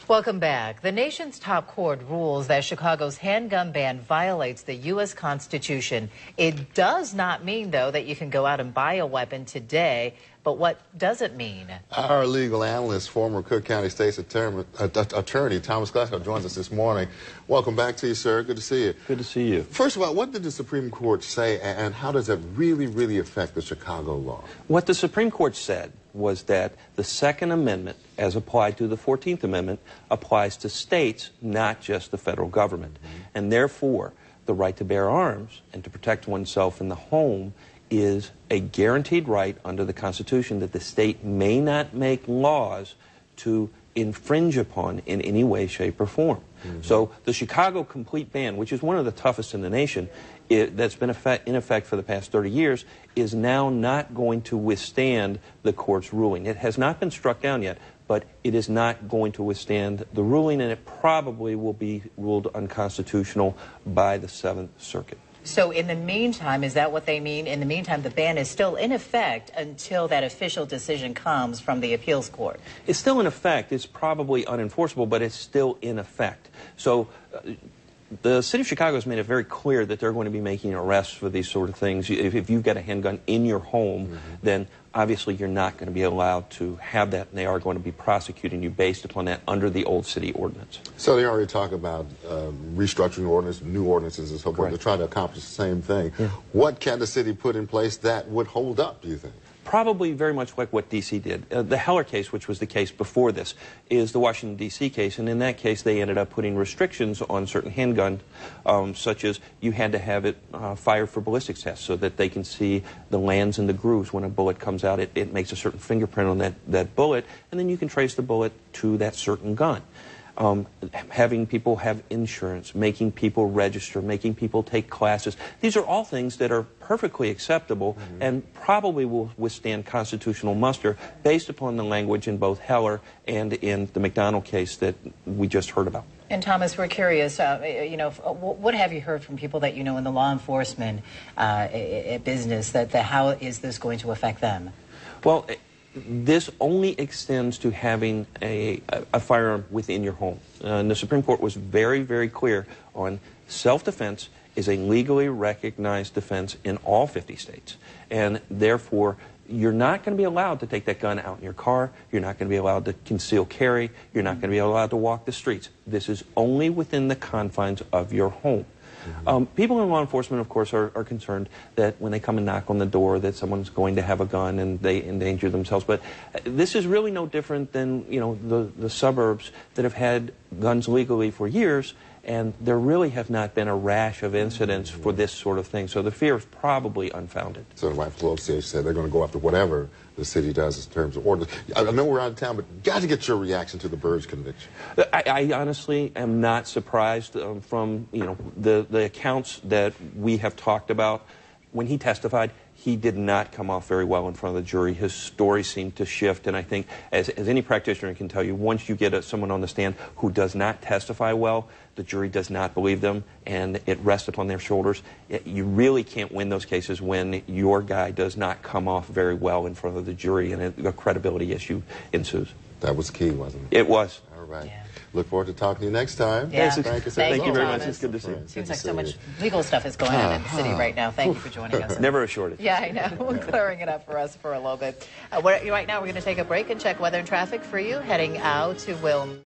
Welcome back. The nation's top court rules that Chicago's handgun ban violates the U.S. Constitution. It does not mean, though, that you can go out and buy a weapon today. But what does it mean? Our legal analyst, former Cook County State's attorney Thomas Glasgow, joins us this morning. Welcome back to you, sir. Good to see you. Good to see you. First of all, what did the Supreme Court say, and how does it really affect the Chicago law? What the Supreme Court said was that the Second Amendment, as applied to the 14th Amendment, applies to states, not just the federal government. And therefore, the right to bear arms and to protect oneself in the home is a guaranteed right under the Constitution that the state may not make laws to infringe upon in any way, shape, or form. So the Chicago complete ban, which is one of the toughest in the nation, that's been in effect for the past 30 years, is now not going to withstand the court's ruling. It has not been struck down yet, but it is not going to withstand the ruling, and it probably will be ruled unconstitutional by the Seventh Circuit. So in the meantime, is that what they mean? In the meantime, the ban is still in effect until that official decision comes from the appeals court. It's still in effect. It's probably unenforceable, but it's still in effect. So the city of Chicago has made it very clear that they're going to be making arrests for these sort of things. If you've got a handgun in your home, then obviously you're not going to be allowed to have that, and they are going to be prosecuting you based upon that under the old city ordinance. So they already talk about restructuring ordinance, new ordinances and so forth. They're trying to accomplish the same thing. What can the city put in place that would hold up, do you think? Probably very much like what D.C. did. The Heller case, which was the case before this, is the Washington, D.C. case, and in that case they ended up putting restrictions on certain handguns, such as you had to have it fired for ballistics tests so that they can see the lands and the grooves when a bullet comes out. It makes a certain fingerprint on that bullet, and then you can trace the bullet to that certain gun. Having people have insurance, making people register, making people take classes. These are all things that are perfectly acceptable and probably will withstand constitutional muster based upon the language in both Heller and in the McDonald case that we just heard about. And Thomas, we're curious, what have you heard from people that you know in the law enforcement business that how is this going to affect them? Well, this only extends to having a firearm within your home. And the Supreme Court was very clear on self-defense is a legally recognized defense in all 50 states. And therefore, you're not going to be allowed to take that gun out in your car. You're not going to be allowed to conceal carry. You're not going to be allowed to walk the streets. This is only within the confines of your home. People in law enforcement, of course, are concerned that when they come and knock on the door that someone's going to have a gun and they endanger themselves. But this is really no different than, the suburbs that have had guns legally for years, and there really have not been a rash of incidents for this sort of thing. So the fear is probably unfounded. So the Rifle Association said they're going to go after whatever the city does in terms of ordinance. I know we're out of town, but got to get your reaction to the Burge conviction. I honestly am not surprised from the accounts that we have talked about. When he testified, he did not come off very well in front of the jury. His story seemed to shift, and I think, as any practitioner can tell you, once you get someone on the stand who does not testify well, the jury does not believe them, and it rests upon their shoulders. You really can't win those cases when your guy does not come off very well in front of the jury, and a credibility issue ensues. That was key, wasn't it? It was. All right. Yeah. Look forward to talking to you next time. Yeah. Thank you very much. It's good to see you. Seems like so much legal stuff is going on in the city right now. Thank you for joining us. Never a shortage. Yeah, I know. Clearing it up for us for a little bit. Right now, we're going to take a break and check weather and traffic for you heading out to Wilmington.